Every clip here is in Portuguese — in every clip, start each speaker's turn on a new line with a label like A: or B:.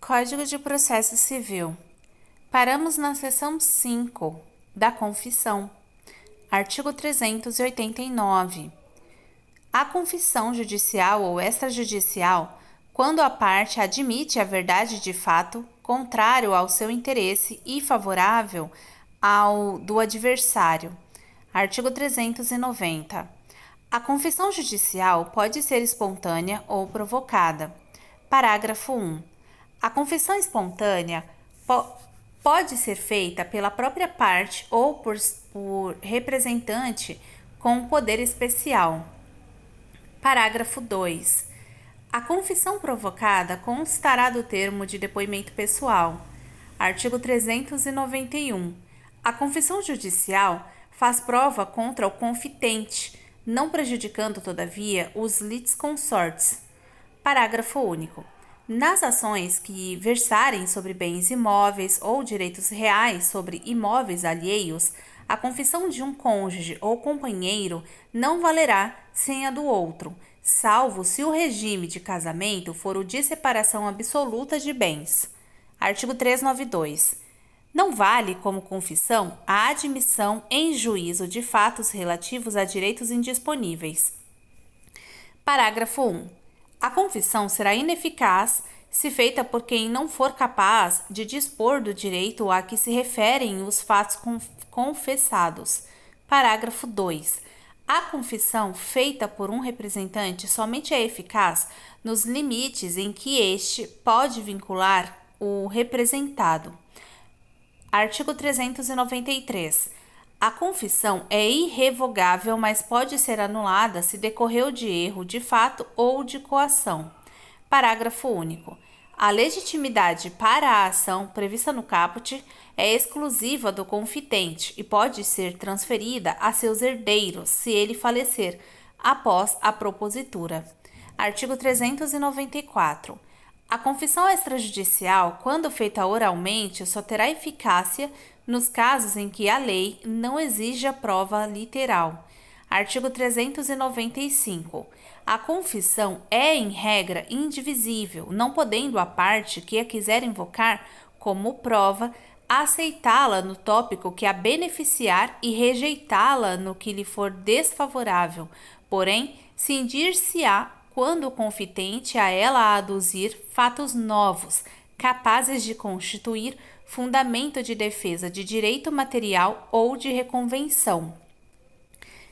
A: Código de Processo Civil. Paramos na seção 5 da confissão. Artigo 389. A confissão judicial ou extrajudicial, quando a parte admite a verdade de fato contrário ao seu interesse e favorável ao do adversário. Artigo 390. A confissão judicial pode ser espontânea ou provocada. Parágrafo 1. A confissão espontânea pode ser feita pela própria parte ou por representante com poder especial. Parágrafo 2. A confissão provocada constará do termo de depoimento pessoal. Artigo 391. A confissão judicial faz prova contra o confitente, não prejudicando, todavia, os litisconsortes. Parágrafo único. Nas ações que versarem sobre bens imóveis ou direitos reais sobre imóveis alheios, a confissão de um cônjuge ou companheiro não valerá sem a do outro, salvo se o regime de casamento for o de separação absoluta de bens. Artigo 392. Não vale como confissão a admissão em juízo de fatos relativos a direitos indisponíveis. Parágrafo 1. A confissão será ineficaz se feita por quem não for capaz de dispor do direito a que se referem os fatos confessados. Parágrafo 2. A confissão feita por um representante somente é eficaz nos limites em que este pode vincular o representado. Artigo 393. A confissão é irrevogável, mas pode ser anulada se decorreu de erro de fato ou de coação. Parágrafo único. A legitimidade para a ação prevista no caput é exclusiva do confitente e pode ser transferida a seus herdeiros se ele falecer após a propositura. Artigo 394. A confissão extrajudicial, quando feita oralmente, só terá eficácia nos casos em que a lei não exija prova literal. Artigo 395. A confissão é, em regra, indivisível, não podendo a parte que a quiser invocar como prova aceitá-la no tópico que a beneficiar e rejeitá-la no que lhe for desfavorável, porém, cindir-se-á quando o confitente a ela aduzir fatos novos, capazes de constituir fundamento de defesa de direito material ou de reconvenção.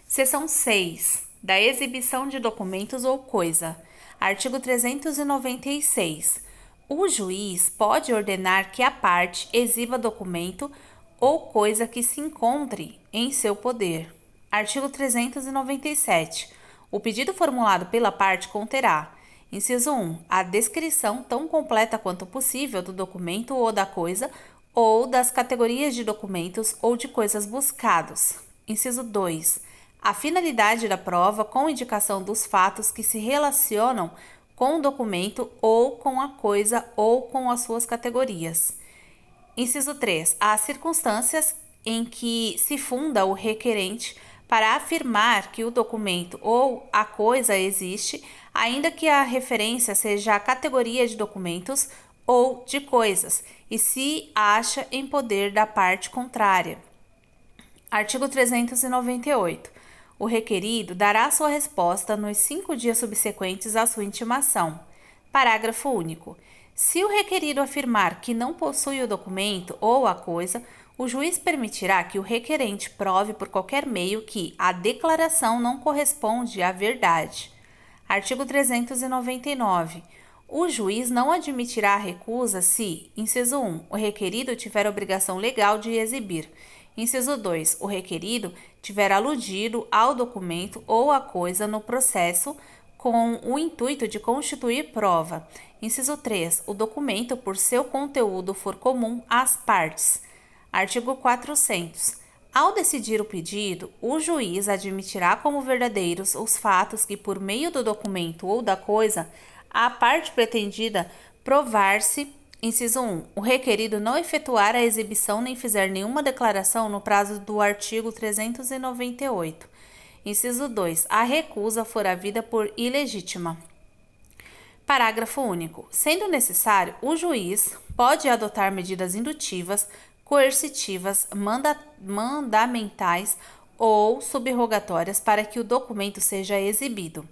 A: Seção 6. Da exibição de documentos ou coisa. Artigo 396. O juiz pode ordenar que a parte exiba documento ou coisa que se encontre em seu poder. Artigo 397. O pedido formulado pela parte conterá: inciso 1. A descrição tão completa quanto possível do documento ou da coisa, ou das categorias de documentos ou de coisas buscados. Inciso 2. A finalidade da prova com indicação dos fatos que se relacionam com o documento ou com a coisa ou com as suas categorias. Inciso 3. As circunstâncias em que se funda o requerente para afirmar que o documento ou a coisa existe, ainda que a referência seja a categoria de documentos ou de coisas, e se acha em poder da parte contrária. Artigo 398. O requerido dará sua resposta nos 5 dias subsequentes à sua intimação. Parágrafo único. Se o requerido afirmar que não possui o documento ou a coisa, o juiz permitirá que o requerente prove por qualquer meio que a declaração não corresponde à verdade. Artigo 399. O juiz não admitirá a recusa se, inciso 1, o requerido tiver obrigação legal de exibir. Inciso 2. O requerido tiver aludido ao documento ou à coisa no processo com o intuito de constituir prova. Inciso 3. O documento, por seu conteúdo, for comum às partes. Artigo 400. Ao decidir o pedido, o juiz admitirá como verdadeiros os fatos que, por meio do documento ou da coisa, a parte pretendida provar-se. Inciso 1. O requerido não efetuar a exibição nem fizer nenhuma declaração no prazo do artigo 398. Inciso 2. A recusa for havida por ilegítima. Parágrafo único. Sendo necessário, o juiz pode adotar medidas indutivas, coercitivas, mandamentais ou subrogatórias para que o documento seja exibido.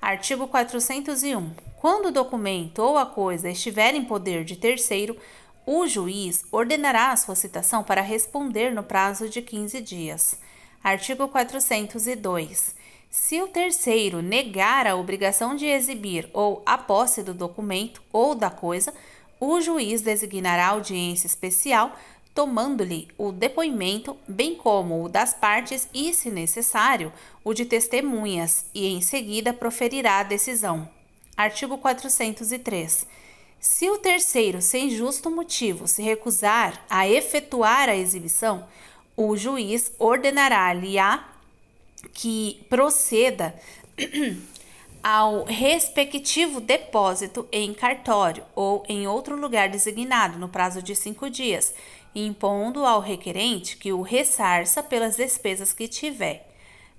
A: Artigo 401. Quando o documento ou a coisa estiver em poder de terceiro, o juiz ordenará a sua citação para responder no prazo de 15 dias. Artigo 402. Se o terceiro negar a obrigação de exibir ou a posse do documento ou da coisa, o juiz designará audiência especial, tomando-lhe o depoimento, bem como o das partes e, se necessário, o de testemunhas, e em seguida proferirá a decisão. Artigo 403. Se o terceiro, sem justo motivo, se recusar a efetuar a exibição, o juiz ordenará-lhe-á que proceda ao respectivo depósito em cartório ou em outro lugar designado no prazo de 5 dias, impondo ao requerente que o ressarça pelas despesas que tiver.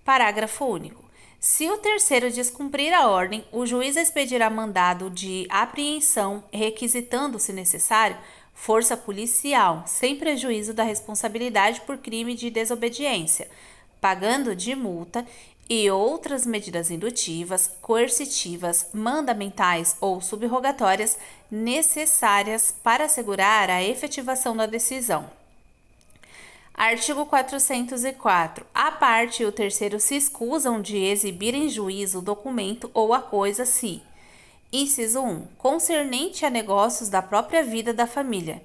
A: Parágrafo único. Se o terceiro descumprir a ordem, o juiz expedirá mandado de apreensão, requisitando, se necessário, força policial, sem prejuízo da responsabilidade por crime de desobediência, pagando de multa e outras medidas indutivas, coercitivas, mandamentais ou subrogatórias necessárias para assegurar a efetivação da decisão. Artigo 404. A parte e o terceiro se escusam de exibir em juízo o documento ou a coisa se: Inciso 1. Concernente a negócios da própria vida da família.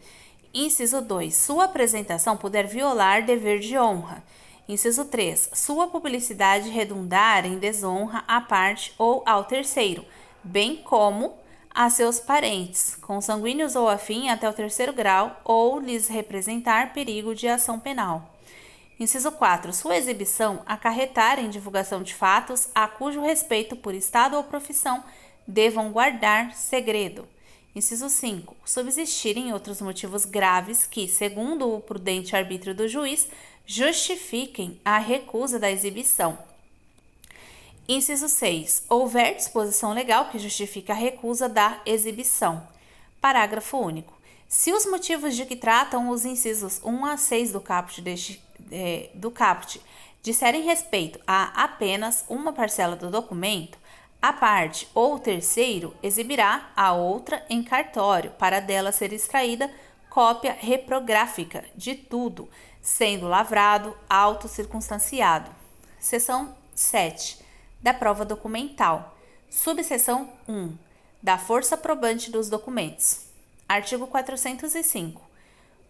A: Inciso 2. Sua apresentação puder violar dever de honra. Inciso 3. Sua publicidade redundar em desonra à parte ou ao terceiro, bem como a seus parentes, consanguíneos ou afim até o 3º grau, ou lhes representar perigo de ação penal. Inciso 4. Sua exibição acarretar em divulgação de fatos a cujo respeito por estado ou profissão devam guardar segredo. Inciso 5. Subsistirem outros motivos graves que, segundo o prudente arbítrio do juiz, justifiquem a recusa da exibição. Inciso 6. Houver disposição legal que justifique a recusa da exibição. Parágrafo único. Se os motivos de que tratam os incisos 1 a 6 do caput disserem respeito a apenas uma parcela do documento, a parte ou o terceiro exibirá a outra em cartório para dela ser extraída cópia reprográfica de tudo, sendo lavrado, auto circunstanciado. Seção 7. Da prova documental. Subseção 1. Da força probante dos documentos. Artigo 405.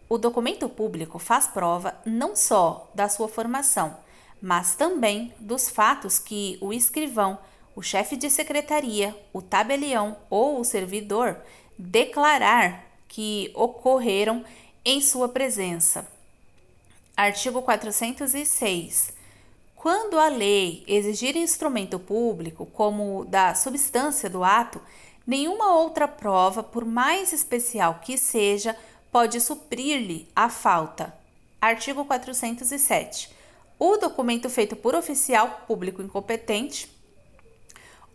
A: O documento público faz prova não só da sua formação, mas também dos fatos que o escrivão, o chefe de secretaria, o tabelião ou o servidor declarar que ocorreram em sua presença. Artigo 406. Quando a lei exigir instrumento público como o da substância do ato, nenhuma outra prova, por mais especial que seja, pode suprir-lhe a falta. Artigo 407. O documento feito por oficial público incompetente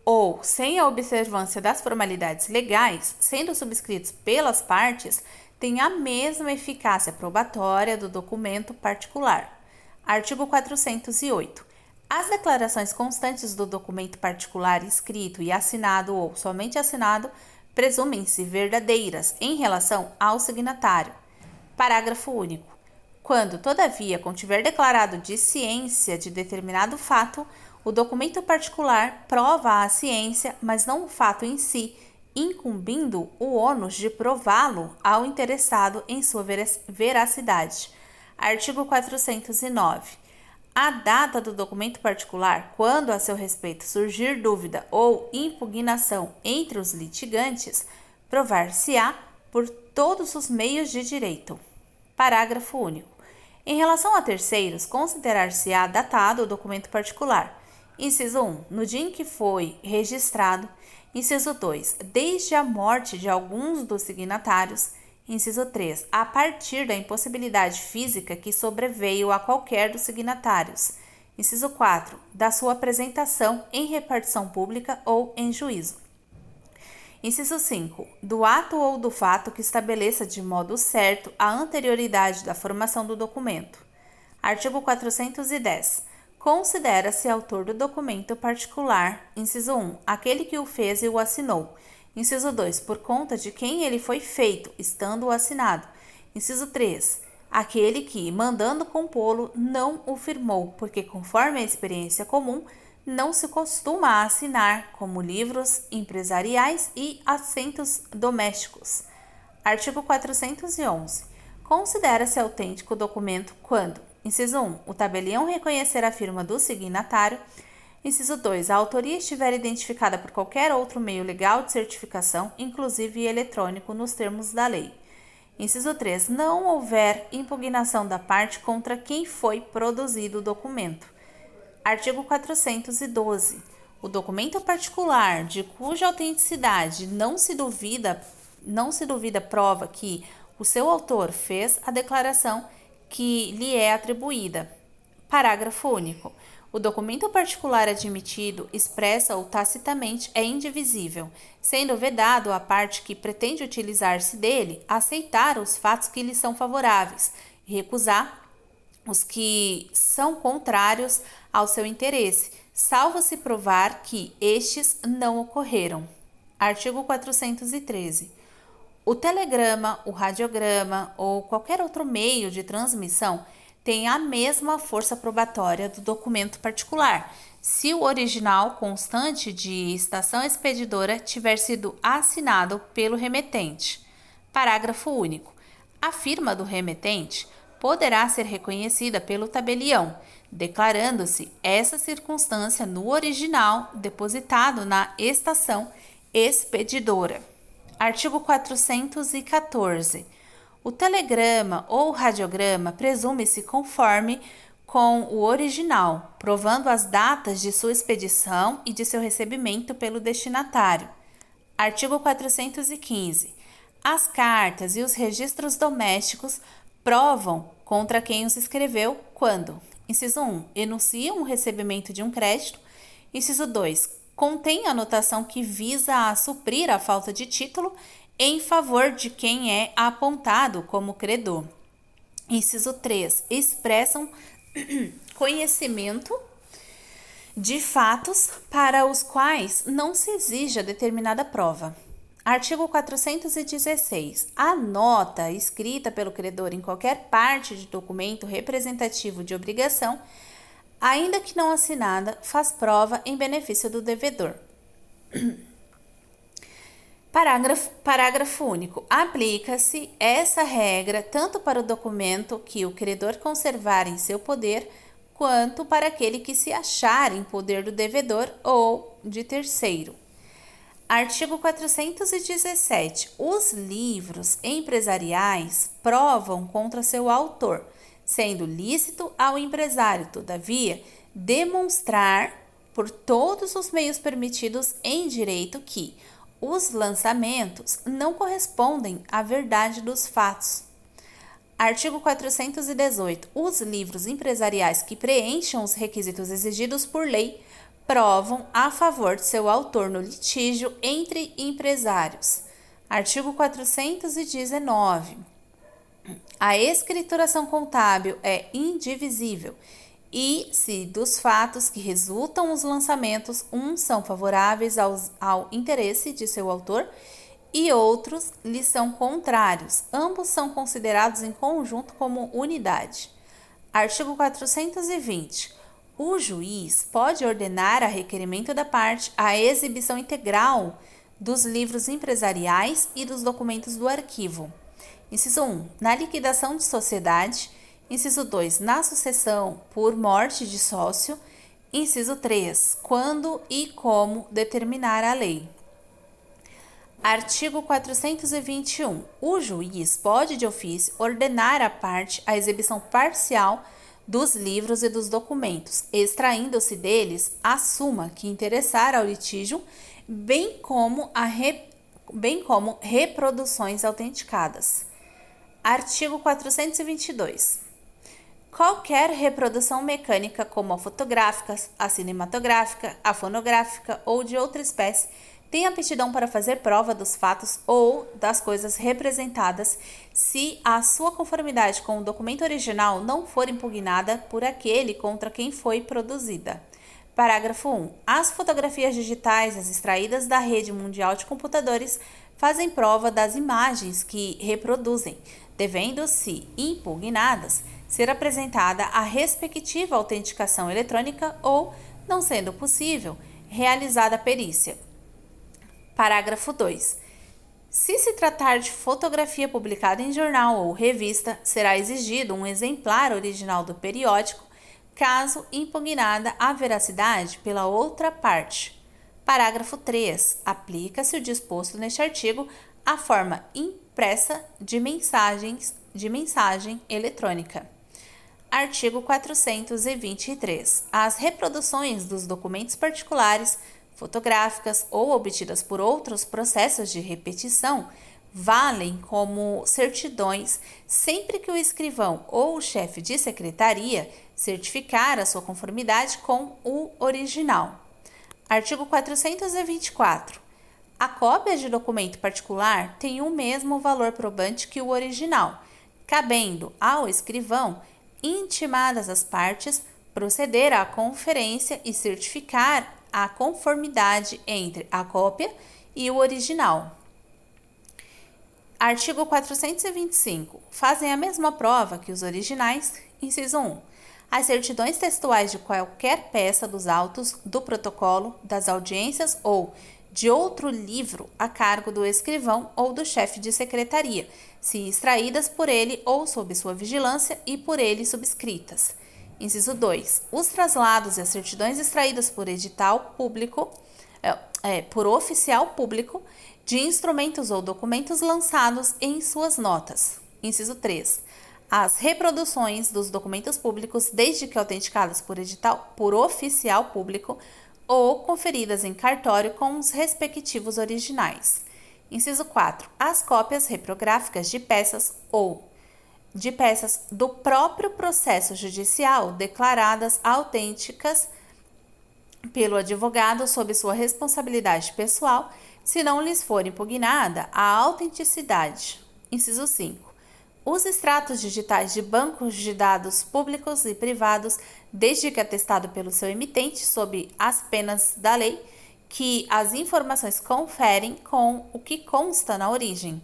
A: ou sem a observância das formalidades legais, sendo subscritos pelas partes, tem a mesma eficácia probatória do documento particular. Artigo 408. As declarações constantes do documento particular escrito e assinado ou somente assinado presumem-se verdadeiras em relação ao signatário. Parágrafo único. Quando, todavia, contiver declarado de ciência de determinado fato, o documento particular prova a ciência, mas não o fato em si, incumbindo o ônus de prová-lo ao interessado em sua veracidade. Artigo 409. A data do documento particular, quando a seu respeito surgir dúvida ou impugnação entre os litigantes, provar-se-á por todos os meios de direito. Parágrafo único. Em relação a terceiros, considerar-se-á datado o documento particular. Inciso 1. No dia em que foi registrado. Inciso 2. Desde a morte de alguns dos signatários. Inciso 3. A partir da impossibilidade física que sobreveio a qualquer dos signatários. Inciso 4. Da sua apresentação em repartição pública ou em juízo. Inciso 5. Do ato ou do fato que estabeleça de modo certo a anterioridade da formação do documento. Artigo 410. Considera-se autor do documento particular, inciso 1, aquele que o fez e o assinou. Inciso 2, por conta de quem ele foi feito, estando assinado. Inciso 3, aquele que, mandando compô-lo, não o firmou, porque, conforme a experiência comum, não se costuma assinar, como livros empresariais e assentos domésticos. Artigo 411. Considera-se autêntico o documento quando: inciso 1, o tabelião reconhecer a firma do signatário. Inciso 2, a autoria estiver identificada por qualquer outro meio legal de certificação, inclusive eletrônico, nos termos da lei. Inciso 3, não houver impugnação da parte contra quem foi produzido o documento. Artigo 412. O documento particular de cuja autenticidade não se duvida prova que o seu autor fez a declaração que lhe é atribuída. Parágrafo único. O documento particular admitido, expressa ou tacitamente, é indivisível, sendo vedado à parte que pretende utilizar-se dele aceitar os fatos que lhe são favoráveis e recusar os que são contrários ao seu interesse, salvo se provar que estes não ocorreram. Artigo 413. O telegrama, o radiograma ou qualquer outro meio de transmissão tem a mesma força probatória do documento particular, se o original constante de estação expedidora tiver sido assinado pelo remetente. Parágrafo único. A firma do remetente poderá ser reconhecida pelo tabelião, declarando-se essa circunstância no original depositado na estação expedidora. Artigo 414. O telegrama ou radiograma presume-se conforme com o original, provando as datas de sua expedição e de seu recebimento pelo destinatário. Artigo 415. As cartas e os registros domésticos provam contra quem os escreveu quando: inciso 1, enunciam o recebimento de um crédito. Inciso 2, contém anotação que visa a suprir a falta de título em favor de quem é apontado como credor. Inciso 3, expressam conhecimento de fatos para os quais não se exija determinada prova. Artigo 416. A nota escrita pelo credor em qualquer parte de documento representativo de obrigação, ainda que não assinada, faz prova em benefício do devedor. Parágrafo único. Aplica-se essa regra tanto para o documento que o credor conservar em seu poder, quanto para aquele que se achar em poder do devedor ou de terceiro. Artigo 417. Os livros empresariais provam contra seu autor, sendo lícito ao empresário, todavia, demonstrar por todos os meios permitidos em direito que os lançamentos não correspondem à verdade dos fatos. Artigo 418. Os livros empresariais que preencham os requisitos exigidos por lei provam a favor de seu autor no litígio entre empresários. Artigo 419. A escrituração contábil é indivisível e, se dos fatos que resultam os lançamentos, uns são favoráveis ao interesse de seu autor e outros lhe são contrários, ambos são considerados em conjunto como unidade. Artigo 420. O juiz pode ordenar a requerimento da parte a exibição integral dos livros empresariais e dos documentos do arquivo. Inciso 1. Na liquidação de sociedade. Inciso 2. Na sucessão por morte de sócio. Inciso 3. Quando e como determinar a lei. Artigo 421. O juiz pode, de ofício, ordenar à parte a exibição parcial dos livros e dos documentos, extraindo-se deles a suma que interessar ao litígio, bem como reproduções autenticadas. Artigo 422. Qualquer reprodução mecânica, como a fotográfica, a cinematográfica, a fonográfica ou de outra espécie, tem aptidão para fazer prova dos fatos ou das coisas representadas se a sua conformidade com o documento original não for impugnada por aquele contra quem foi produzida. Parágrafo 1. As fotografias digitais, as extraídas da rede mundial de computadores, fazem prova das imagens que reproduzem, devendo, se impugnadas, ser apresentada a respectiva autenticação eletrônica ou, não sendo possível, realizada a perícia. Parágrafo 2. Se tratar de fotografia publicada em jornal ou revista, será exigido um exemplar original do periódico, caso impugnada a veracidade pela outra parte. Parágrafo 3. Aplica-se o disposto neste artigo à forma impressa de mensagem eletrônica. Artigo 423. As reproduções dos documentos particulares, fotográficas ou obtidas por outros processos de repetição valem como certidões sempre que o escrivão ou o chefe de secretaria certificar a sua conformidade com o original. Artigo 424. A cópia de documento particular tem o mesmo valor probante que o original, cabendo ao escrivão, intimadas as partes, proceder à conferência e certificar a conformidade entre a cópia e o original. Artigo 425. Fazem a mesma prova que os originais. Inciso 1. As certidões textuais de qualquer peça dos autos, do protocolo, das audiências ou de outro livro a cargo do escrivão ou do chefe de secretaria, se extraídas por ele ou sob sua vigilância e por ele subscritas. Inciso 2. Os traslados e as certidões extraídas por edital público, por oficial público, de instrumentos ou documentos lançados em suas notas. Inciso 3. As reproduções dos documentos públicos, desde que autenticadas por edital por oficial público ou conferidas em cartório com os respectivos originais. Inciso 4. As cópias reprográficas de peças do próprio processo judicial declaradas autênticas pelo advogado sob sua responsabilidade pessoal, se não lhes for impugnada a autenticidade. Inciso 5. Os extratos digitais de bancos de dados públicos e privados, desde que atestado pelo seu emitente, sob as penas da lei, que as informações conferem com o que consta na origem.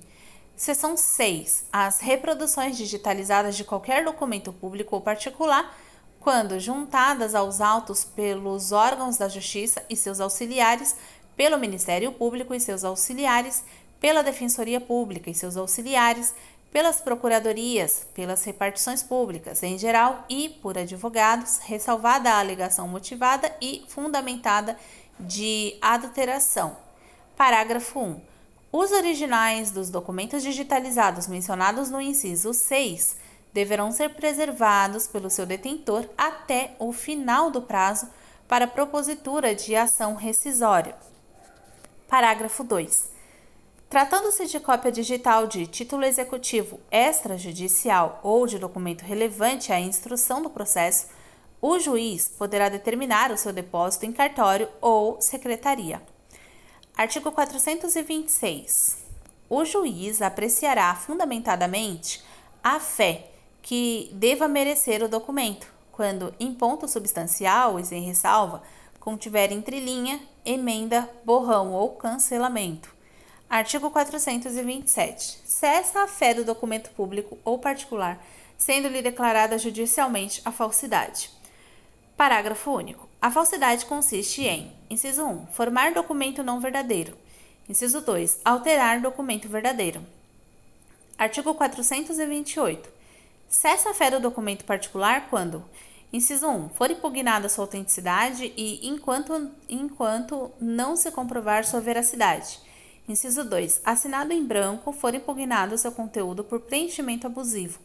A: Seção 6. As reproduções digitalizadas de qualquer documento público ou particular, quando juntadas aos autos pelos órgãos da Justiça e seus auxiliares, pelo Ministério Público e seus auxiliares, pela Defensoria Pública e seus auxiliares, pelas procuradorias, pelas repartições públicas em geral e por advogados, ressalvada a alegação motivada e fundamentada de adulteração. Parágrafo 1. Os originais dos documentos digitalizados mencionados no inciso 6 deverão ser preservados pelo seu detentor até o final do prazo para propositura de ação rescisória. Parágrafo 2. Tratando-se de cópia digital de título executivo extrajudicial ou de documento relevante à instrução do processo, o juiz poderá determinar o seu depósito em cartório ou secretaria. Artigo 426. O juiz apreciará fundamentadamente a fé que deva merecer o documento, quando, em ponto substancial e sem ressalva, contiver entrelinha, emenda, borrão ou cancelamento. Artigo 427. Cessa a fé do documento público ou particular, sendo-lhe declarada judicialmente a falsidade. Parágrafo único. A falsidade consiste em: inciso 1. Formar documento não verdadeiro. Inciso 2. Alterar documento verdadeiro. Artigo 428. Cessa a fé do documento particular quando: inciso 1. For impugnada sua autenticidade e enquanto não se comprovar sua veracidade. Inciso 2. Assinado em branco, for impugnado seu conteúdo por preenchimento abusivo.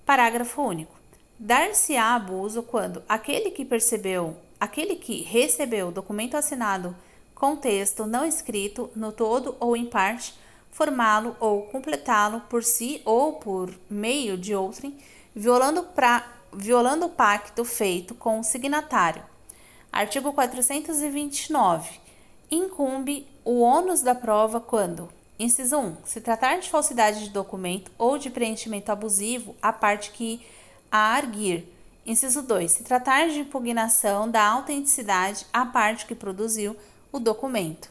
A: Parágrafo único. Dar-se-á abuso quando aquele que recebeu documento assinado com texto não escrito, no todo ou em parte, formá-lo ou completá-lo por si ou por meio de outrem, violando o pacto feito com o signatário. Artigo 429. incumbe o ônus da prova quando: inciso 1. Se tratar de falsidade de documento ou de preenchimento abusivo, a parte que a arguir. Inciso 2. Se tratar de impugnação da autenticidade, a parte que produziu o documento.